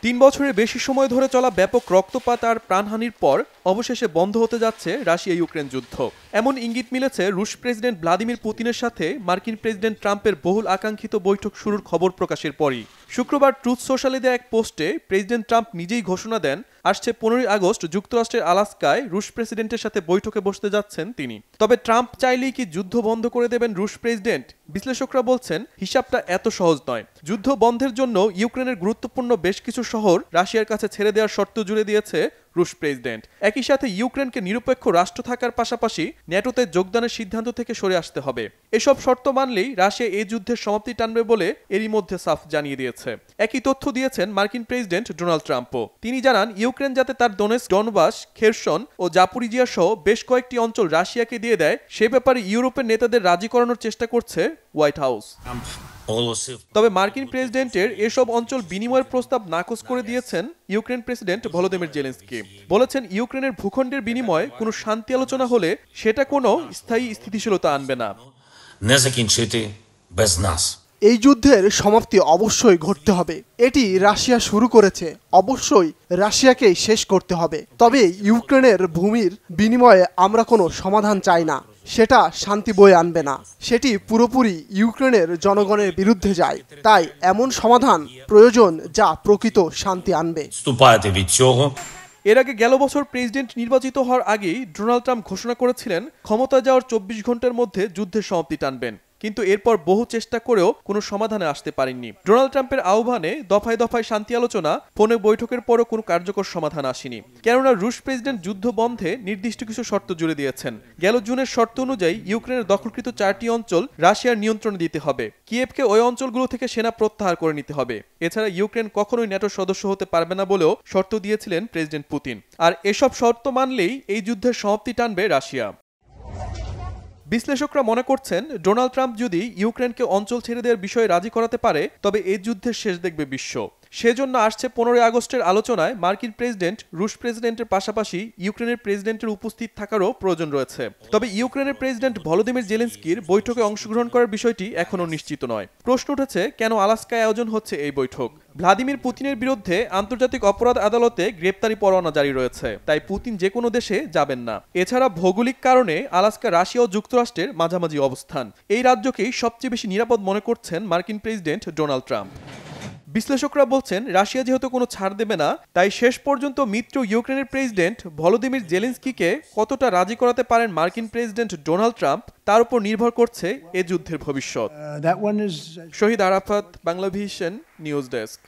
3 বছরের বেশি সময় ধরে চলা ব্যাপক রক্তপাত আর প্রাণহানির পর অবশেষে বন্ধ হতে যাচ্ছে রাশিয়া ইউক্রেন যুদ্ধ। এমন ইঙ্গিত মিলেছে রুশ প্রেসিডেন্ট ভ্লাদিমির পুতিনের সাথে মার্কিন প্রেসিডেন্ট ট্রাম্পের বহুল আকাঙ্ক্ষিত বৈঠক শুরুর খবর প্রকাশের পরই। শুক্রবার ট্রুথ সোশ্যালে দেয়া এক পোস্টে প্রেসিডেন্ট ট্রাম্প নিজেই ঘোষণা দেন আসছে 15 আগস্ট যুক্তরাষ্ট্রের আলাস্কায় রুশ প্রেসিডেন্টের সাথে বৈঠকে বসতে যাচ্ছেন তিনি। তবে ট্রাম্প চাইলেই কি যুদ্ধ বন্ধ করে দেবেন রুশ প্রেসিডেন্ট? বিশ্লেষকরা বলছেন হিসাবটা এত সহজ নয়। যুদ্ধ বন্ধের জন্য ইউক্রেনের গুরুত্বপূর্ণ বেশ কিছু শহর রাশিয়ার কাছে ছেড়ে দেওয়ার শর্ত জুড়ে দিয়েছে রুশ প্রেসিডেন্ট। একই সাথে ইউক্রেনকে নিরপেক্ষ রাষ্ট্র থাকার পাশাপাশি ন্যাটোতে যোগদানের সিদ্ধান্ত থেকে সরে আসতে হবে। এসব শর্ত মানলেই রাশিয়া এই যুদ্ধের সমাপ্তি টানবে বলে এরই মধ্যে সাফ জানিয়ে দিয়েছে। একই তথ্য দিয়েছেন মার্কিন প্রেসিডেন্ট ডোনাল্ড ট্রাম্পও। তিনি জানান ইউক্রেন যাতে তার দোনেৎস্ক, ডনবাস, খেরসন ও জাপোরিজিয়া সহ বেশ কয়েকটি অঞ্চল রাশিয়াকে দিয়ে দেয় সে ব্যাপারে ইউরোপের নেতাদের রাজি করানোর চেষ্টা করছে হোয়াইট হাউস। তবে মার্কিন প্রেসিডেন্টের এসব অঞ্চল বিনিময়ের প্রস্তাব নাকচ করে দিয়েছেন ইউক্রেন প্রেসিডেন্ট ভলোদিমির জেলেনস্কি। বলেছেন ইউক্রেনের ভূখণ্ডের বিনিময়ে কোনো শান্তি আলোচনা হলে সেটা কোনো স্থায়ী স্থিতিশীলতা আনবে না। এই যুদ্ধের সমাপ্তি অবশ্যই ঘটতে হবে। এটি রাশিয়া শুরু করেছে, অবশ্যই রাশিয়াকেই শেষ করতে হবে। তবে ইউক্রেনের ভূমির বিনিময়ে আমরা কোনো সমাধান চাই না। সেটা শান্তি বয়ে আনবে না, সেটি পুরোপুরি ইউক্রেনের জনগণের বিরুদ্ধে যায়। তাই এমন সমাধান প্রয়োজন যা প্রকৃত শান্তি আনবে। এর আগে গেল বছর প্রেসিডেন্ট নির্বাচিত হওয়ার আগেই ডোনাল্ড ট্রাম্প ঘোষণা করেছিলেন ক্ষমতা যাওয়ার 24 ঘন্টার মধ্যে যুদ্ধের সমাপ্তি টানবেন, কিন্তু এরপর বহু চেষ্টা করেও কোনো সমাধানে আসতে পারেননি। ডোনাল্ড ট্রাম্পের আহ্বানে দফায় দফায় শান্তি আলোচনা, ফোনে বৈঠকের পরও কোনো কার্যকর সমাধান আসেনি। কেননা রুশ প্রেসিডেন্ট যুদ্ধ বন্ধে নির্দিষ্ট কিছু শর্ত জুড়ে দিয়েছেন। গেল জুনের শর্ত অনুযায়ী ইউক্রেনের দখলকৃত 4টি অঞ্চল রাশিয়ার নিয়ন্ত্রণে দিতে হবে। কিয়েভকে ওই অঞ্চলগুলো থেকে সেনা প্রত্যাহার করে নিতে হবে। এছাড়া ইউক্রেন কখনোই ন্যাটোর সদস্য হতে পারবে না বলেও শর্ত দিয়েছিলেন প্রেসিডেন্ট পুতিন। আর এসব শর্ত মানলেই এই যুদ্ধের সমাপ্তি টানবে রাশিয়া। বিশ্লেষকরা মনে করছেন ডোনাল্ড ট্রাম্প যদি ইউক্রেনকে অঞ্চল ছেড়ে দেওয়ার বিষয়ে রাজি করাতে পারে তবে এই যুদ্ধের শেষ দেখবে বিশ্ব। সেজন্য আসছে 15 আগস্টের আলোচনায় মার্কিন প্রেসিডেন্ট, রুশ প্রেসিডেন্টের পাশাপাশি ইউক্রেনের প্রেসিডেন্টের উপস্থিত থাকারও প্রয়োজন রয়েছে। তবে ইউক্রেনের প্রেসিডেন্ট ভলোদিমির জেলেনস্কির বৈঠকে অংশগ্রহণ করার বিষয়টি এখনও নিশ্চিত নয়। প্রশ্ন উঠেছে কেন আলাস্কায় আয়োজন হচ্ছে এই বৈঠক? ভ্লাদিমির পুতিনের বিরুদ্ধে আন্তর্জাতিক অপরাধ আদালতে গ্রেপ্তারি পরোয়ানা জারি রয়েছে, তাই পুতিন যে কোনো দেশে যাবেন না। এছাড়া ভৌগোলিক কারণে আলাস্কা রাশিয়া ও যুক্তরাষ্ট্রের মাঝামাঝি অবস্থান। এই রাজ্যকেই সবচেয়ে বেশি নিরাপদ মনে করছেন মার্কিন প্রেসিডেন্ট ডোনাল্ড ট্রাম্প। বিশ্লেষকরা বলছেন রাশিয়া যেহেতু কোনো ছাড় দেবে না, তাই শেষ পর্যন্ত মিত্র ইউক্রেনের প্রেসিডেন্ট ভলোদিমির জেলেনস্কিকে কতটা রাজি করাতে পারেন মার্কিন প্রেসিডেন্ট ডোনাল্ড ট্রাম্প তার উপর নির্ভর করছে এ যুদ্ধের ভবিষ্যৎ। শহীদ আরাফাত, বাংলাভিশন নিউজ ডেস্ক।